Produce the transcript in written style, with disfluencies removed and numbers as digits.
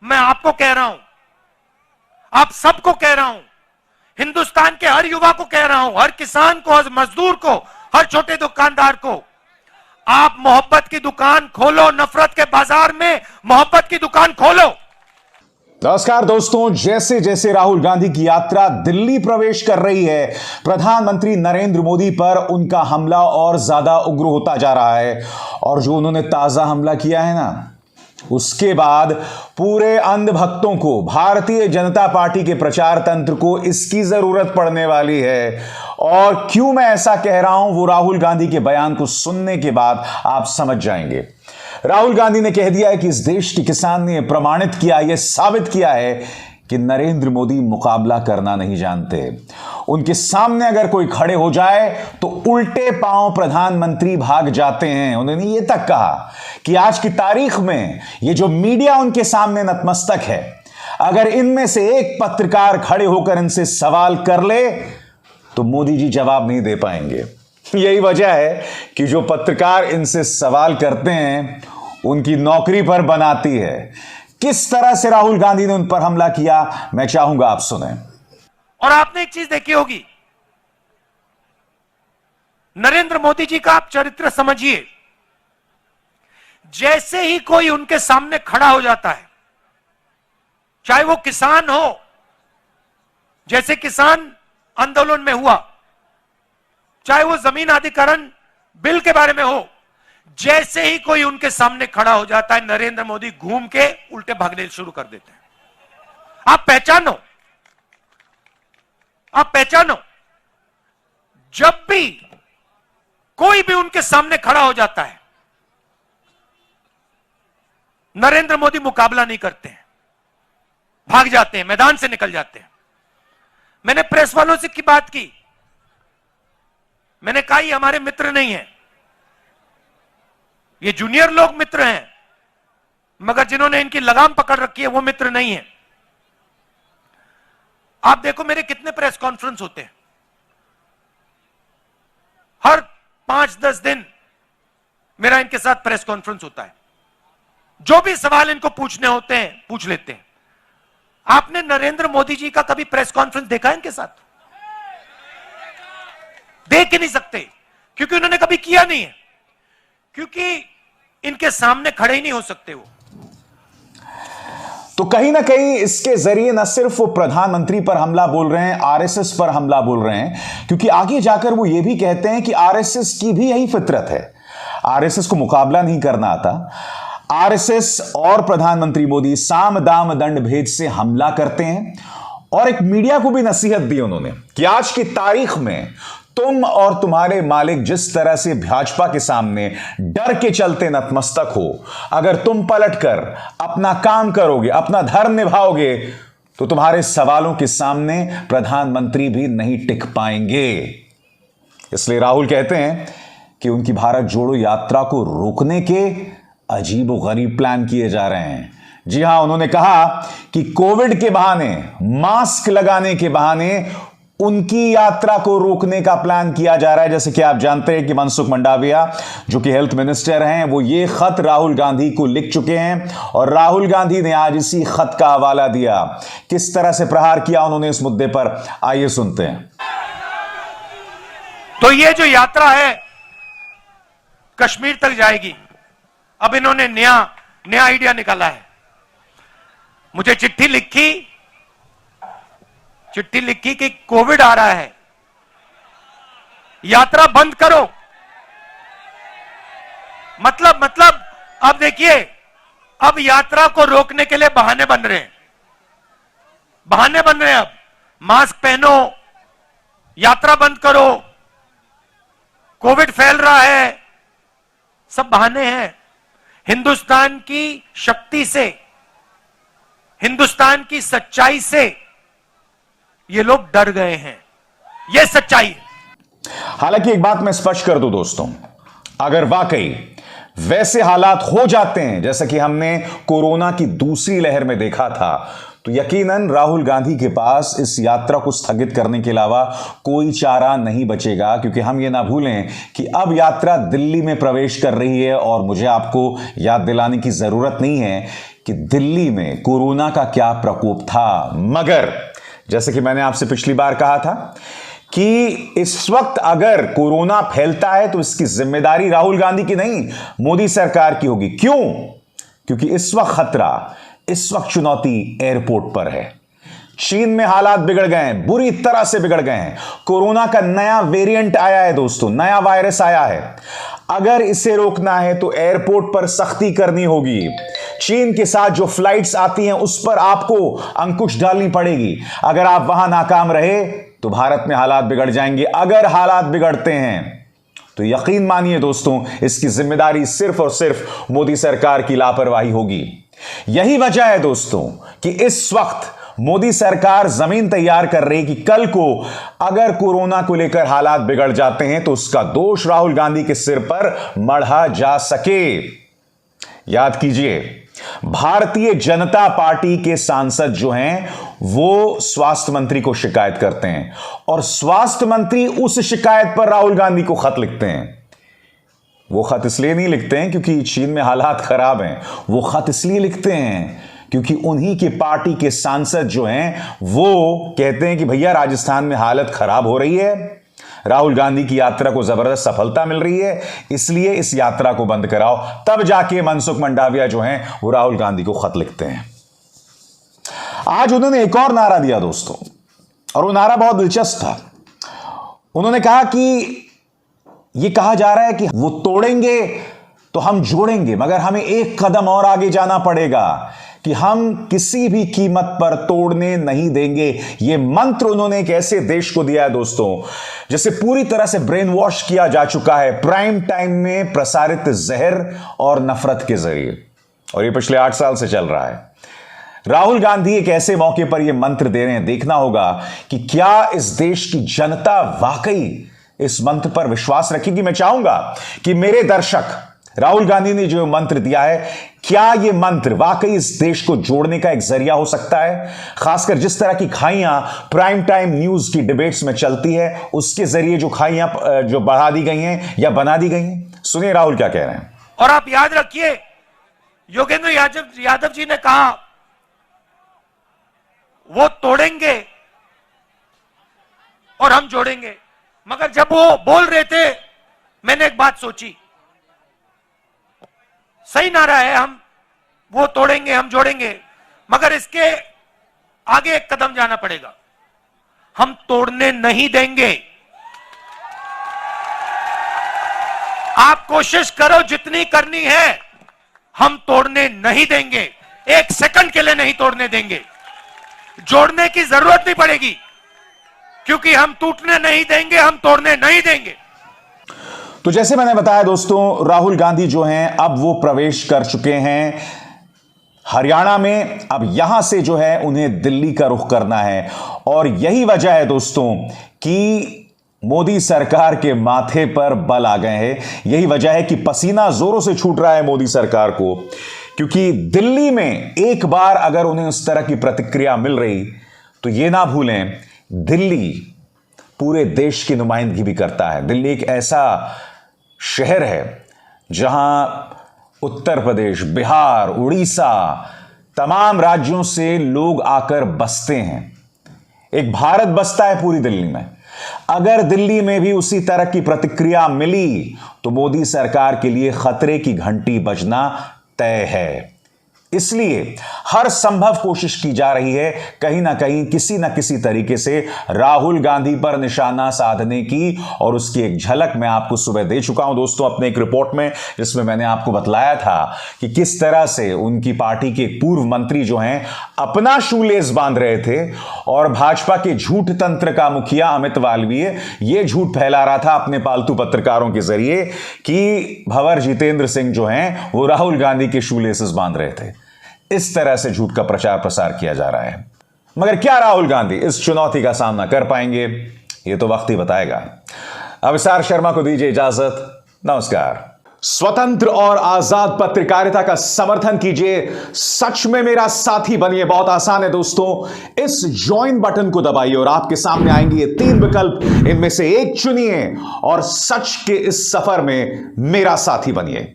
मैं आपको कह रहा हूं, आप सबको कह रहा हूं, हिंदुस्तान के हर युवा को कह रहा हूं, हर किसान को, हर मजदूर को, हर छोटे दुकानदार को, आप मोहब्बत की दुकान खोलो, नफरत के बाजार में मोहब्बत की दुकान खोलो। नमस्कार दोस्तों, जैसे जैसे राहुल गांधी की यात्रा दिल्ली प्रवेश कर रही है, प्रधानमंत्री नरेंद्र मोदी पर उनका हमला और ज्यादा उग्र होता जा रहा है। और जो उन्होंने ताजा हमला किया है ना, उसके बाद पूरे अंधभक्तों को, भारतीय जनता पार्टी के प्रचार तंत्र को इसकी जरूरत पड़ने वाली है। और क्यों मैं ऐसा कह रहा हूं, वो राहुल गांधी के बयान को सुनने के बाद आप समझ जाएंगे। राहुल गांधी ने कह दिया है कि इस देश के किसान ने प्रमाणित किया, यह साबित किया है कि नरेंद्र मोदी मुकाबला करना नहीं जानते। उनके सामने अगर कोई खड़े हो जाए तो उल्टे पांव प्रधानमंत्री भाग जाते हैं। उन्होंने ये तक कहा कि आज की तारीख में ये जो मीडिया उनके सामने नतमस्तक है, अगर इनमें से एक पत्रकार खड़े होकर इनसे सवाल कर ले तो मोदी जी जवाब नहीं दे पाएंगे। यही वजह है कि जो पत्रकार इनसे सवाल करते हैं उनकी नौकरी पर बनाती है। किस तरह से राहुल गांधी ने उन पर हमला किया, मैं चाहूंगा आप सुने। और आपने एक चीज देखी होगी, नरेंद्र मोदी जी का आप चरित्र समझिए, जैसे ही कोई उनके सामने खड़ा हो जाता है, चाहे वो किसान हो, जैसे किसान आंदोलन में हुआ, चाहे वो जमीन अधिग्रहण बिल के बारे में हो, जैसे ही कोई उनके सामने खड़ा हो जाता है, नरेंद्र मोदी घूम के उल्टे भागने शुरू कर देते हैं। आप पहचानो, आप पहचानो, जब भी कोई भी उनके सामने खड़ा हो जाता है, नरेंद्र मोदी मुकाबला नहीं करते हैं, भाग जाते हैं, मैदान से निकल जाते हैं। मैंने प्रेस वालों से की बात की, मैंने कहा ये हमारे मित्र नहीं है, ये जूनियर लोग मित्र हैं, मगर जिन्होंने इनकी लगाम पकड़ रखी है वो मित्र नहीं है। आप देखो मेरे कितने प्रेस कॉन्फ्रेंस होते हैं, हर 5-10 दिन मेरा इनके साथ प्रेस कॉन्फ्रेंस होता है। जो भी सवाल इनको पूछने होते हैं पूछ लेते हैं। आपने नरेंद्र मोदी जी का कभी प्रेस कॉन्फ्रेंस देखा है इनके साथ? देख ही नहीं सकते, क्योंकि उन्होंने कभी किया नहीं है, क्योंकि इनके सामने खड़े ही नहीं हो सकते वो। तो कहीं ना कहीं इसके जरिए न सिर्फ वो प्रधानमंत्री पर हमला बोल रहे हैं, आरएसएस पर हमला बोल रहे हैं, क्योंकि आगे जाकर वो ये भी कहते हैं कि आरएसएस की भी यही फितरत है, आरएसएस को मुकाबला नहीं करना आता। आरएसएस और प्रधानमंत्री मोदी साम दाम दंड भेद से हमला करते हैं। और एक मीडिया को भी नसीहत दी उन्होंने कि आज की तारीख में तुम और तुम्हारे मालिक जिस तरह से भाजपा के सामने डर के चलते नतमस्तक हो, अगर तुम पलटकर अपना काम करोगे, अपना धर्म निभाओगे, तो तुम्हारे सवालों के सामने प्रधानमंत्री भी नहीं टिक पाएंगे। इसलिए राहुल कहते हैं कि उनकी भारत जोड़ो यात्रा को रोकने के अजीबोगरीब प्लान किए जा रहे हैं। जी हां, उन्होंने कहा कि कोविड के बहाने, मास्क लगाने के बहाने उनकी यात्रा को रोकने का प्लान किया जा रहा है। जैसे कि आप जानते हैं कि मनसुख मंडाविया जो कि हेल्थ मिनिस्टर हैं, वो ये खत राहुल गांधी को लिख चुके हैं और राहुल गांधी ने आज इसी खत का हवाला दिया। किस तरह से प्रहार किया उन्होंने इस मुद्दे पर, आइए सुनते हैं। तो ये जो यात्रा है कश्मीर तक जाएगी। अब इन्होंने नया आइडिया निकाला है। मुझे चिट्ठी लिखी कि कोविड आ रहा है, यात्रा बंद करो। मतलब अब देखिए, अब यात्रा को रोकने के लिए बहाने बन रहे हैं। अब मास्क पहनो, यात्रा बंद करो, कोविड फैल रहा है, सब बहाने हैं। हिंदुस्तान की शक्ति से, हिंदुस्तान की सच्चाई से ये लोग डर गए हैं, ये सच्चाई है। हालांकि एक बात मैं स्पष्ट कर दूं दोस्तों, अगर वाकई वैसे हालात हो जाते हैं जैसा कि हमने कोरोना की दूसरी लहर में देखा था, तो यकीनन राहुल गांधी के पास इस यात्रा को स्थगित करने के अलावा कोई चारा नहीं बचेगा। क्योंकि हम ये ना भूलें कि अब यात्रा दिल्ली में प्रवेश कर रही है और मुझे आपको याद दिलाने की जरूरत नहीं है कि दिल्ली में कोरोना का क्या प्रकोप था, मगर जैसे कि मैंने आपसे पिछली बार कहा था कि इस वक्त अगर कोरोना फैलता है तो इसकी जिम्मेदारी राहुल गांधी की नहीं, मोदी सरकार की होगी। क्यों? क्योंकि इस वक्त खतरा, इस वक्त चुनौती एयरपोर्ट पर है। चीन में हालात बिगड़ गए हैं, बुरी तरह से बिगड़ गए हैं। कोरोना का नया वेरिएंट आया है दोस्तों, नया वायरस आया है। अगर इसे रोकना है तो एयरपोर्ट पर सख्ती करनी होगी। चीन के साथ जो फ्लाइट्स आती हैं उस पर आपको अंकुश डालनी पड़ेगी। अगर आप वहां नाकाम रहे तो भारत में हालात बिगड़ जाएंगे। अगर हालात बिगड़ते हैं तो यकीन मानिए दोस्तों, इसकी जिम्मेदारी सिर्फ और सिर्फ मोदी सरकार की लापरवाही होगी। यही वजह है दोस्तों कि इस वक्त मोदी सरकार जमीन तैयार कर रही कि कल को अगर कोरोना को लेकर हालात बिगड़ जाते हैं तो उसका दोष राहुल गांधी के सिर पर मढ़ा जा सके। याद कीजिए, भारतीय जनता पार्टी के सांसद जो हैं वो स्वास्थ्य मंत्री को शिकायत करते हैं और स्वास्थ्य मंत्री उस शिकायत पर राहुल गांधी को खत लिखते हैं। वो खत इसलिए नहीं लिखते हैं क्योंकि चीन में हालात खराब हैं, वो खत इसलिए लिखते हैं क्योंकि उन्हीं के पार्टी के सांसद जो हैं वो कहते हैं कि भैया राजस्थान में हालत खराब हो रही है, राहुल गांधी की यात्रा को जबरदस्त सफलता मिल रही है, इसलिए इस यात्रा को बंद कराओ। तब जाके मनसुख मंडाविया जो हैं वो राहुल गांधी को खत लिखते हैं। आज उन्होंने एक और नारा दिया दोस्तों, और वो नारा बहुत दिलचस्प था। उन्होंने कहा कि ये कहा जा रहा है कि वो तोड़ेंगे तो हम जोड़ेंगे, मगर हमें एक कदम और आगे जाना पड़ेगा कि हम किसी भी कीमत पर तोड़ने नहीं देंगे। यह मंत्र उन्होंने एक ऐसे देश को दिया है दोस्तों जिसे पूरी तरह से ब्रेन वॉश किया जा चुका है प्राइम टाइम में प्रसारित जहर और नफरत के जरिए, और यह पिछले 8 साल से चल रहा है। राहुल गांधी एक ऐसे मौके पर यह मंत्र दे रहे हैं। देखना होगा कि क्या इस देश की जनता वाकई इस मंत्र पर विश्वास रखेगी। मैं चाहूंगा कि मेरे दर्शक, राहुल गांधी ने जो मंत्र दिया है, क्या यह मंत्र वाकई इस देश को जोड़ने का एक जरिया हो सकता है? खासकर जिस तरह की खाइयां प्राइम टाइम न्यूज की डिबेट्स में चलती है, उसके जरिए जो खाइयां जो बढ़ा दी गई हैं या बना दी गई हैं। सुनिए राहुल क्या कह रहे हैं। और आप याद रखिए, योगेंद्र यादव जी ने कहा वो तोड़ेंगे और हम जोड़ेंगे, मगर जब वो बोल रहे थे मैंने एक बात सोची, सही नारा है, हम वो तोड़ेंगे हम जोड़ेंगे, मगर इसके आगे एक कदम जाना पड़ेगा। हम तोड़ने नहीं देंगे। आप कोशिश करो जितनी करनी है, हम तोड़ने नहीं देंगे, एक सेकंड के लिए नहीं तोड़ने देंगे। जोड़ने की जरूरत नहीं पड़ेगी क्योंकि हम टूटने नहीं देंगे, हम तोड़ने नहीं देंगे। तो जैसे मैंने बताया दोस्तों, राहुल गांधी जो हैं अब वो प्रवेश कर चुके हैं हरियाणा में। अब यहां से जो है उन्हें दिल्ली का रुख करना है, और यही वजह है दोस्तों कि मोदी सरकार के माथे पर बल आ गए हैं। यही वजह है कि पसीना जोरों से छूट रहा है मोदी सरकार को, क्योंकि दिल्ली में एक बार अगर उन्हें उस तरह की प्रतिक्रिया मिल रही तो ये ना भूलें, दिल्ली पूरे देश की नुमाइंदगी भी करता है। दिल्ली एक ऐसा शहर है जहां उत्तर प्रदेश, बिहार, उड़ीसा, तमाम राज्यों से लोग आकर बसते हैं। एक भारत बसता है पूरी दिल्ली में। अगर दिल्ली में भी उसी तरह की प्रतिक्रिया मिली तो मोदी सरकार के लिए खतरे की घंटी बजना तय है। इसलिए हर संभव कोशिश की जा रही है कहीं ना कहीं किसी ना किसी तरीके से राहुल गांधी पर निशाना साधने की, और उसकी एक झलक मैं आपको सुबह दे चुका हूं दोस्तों अपने एक रिपोर्ट में, जिसमें मैंने आपको बतलाया था कि किस तरह से उनकी पार्टी के पूर्व मंत्री जो हैं अपना शूलेस बांध रहे थे, और भाजपा के झूठ तंत्र का मुखिया अमित मालवीय ये झूठ फैला रहा था अपने पालतू पत्रकारों के जरिए कि भंवर जितेंद्र सिंह जो हैं वो राहुल गांधी के शूलेसेस बांध रहे थे। इस तरह से झूठ का प्रचार प्रसार किया जा रहा है। मगर क्या राहुल गांधी इस चुनौती का सामना कर पाएंगे, यह तो वक्त ही बताएगा। अविसार शर्मा को दीजिए इजाजत। नमस्कार। स्वतंत्र और आजाद पत्रकारिता का समर्थन कीजिए, सच में मेरा साथी बनिए। बहुत आसान है दोस्तों, इस ज्वाइन बटन को दबाइए और आपके सामने आएंगे ये 3 विकल्प, इनमें से एक चुनिए और सच के इस सफर में मेरा साथी बनिए।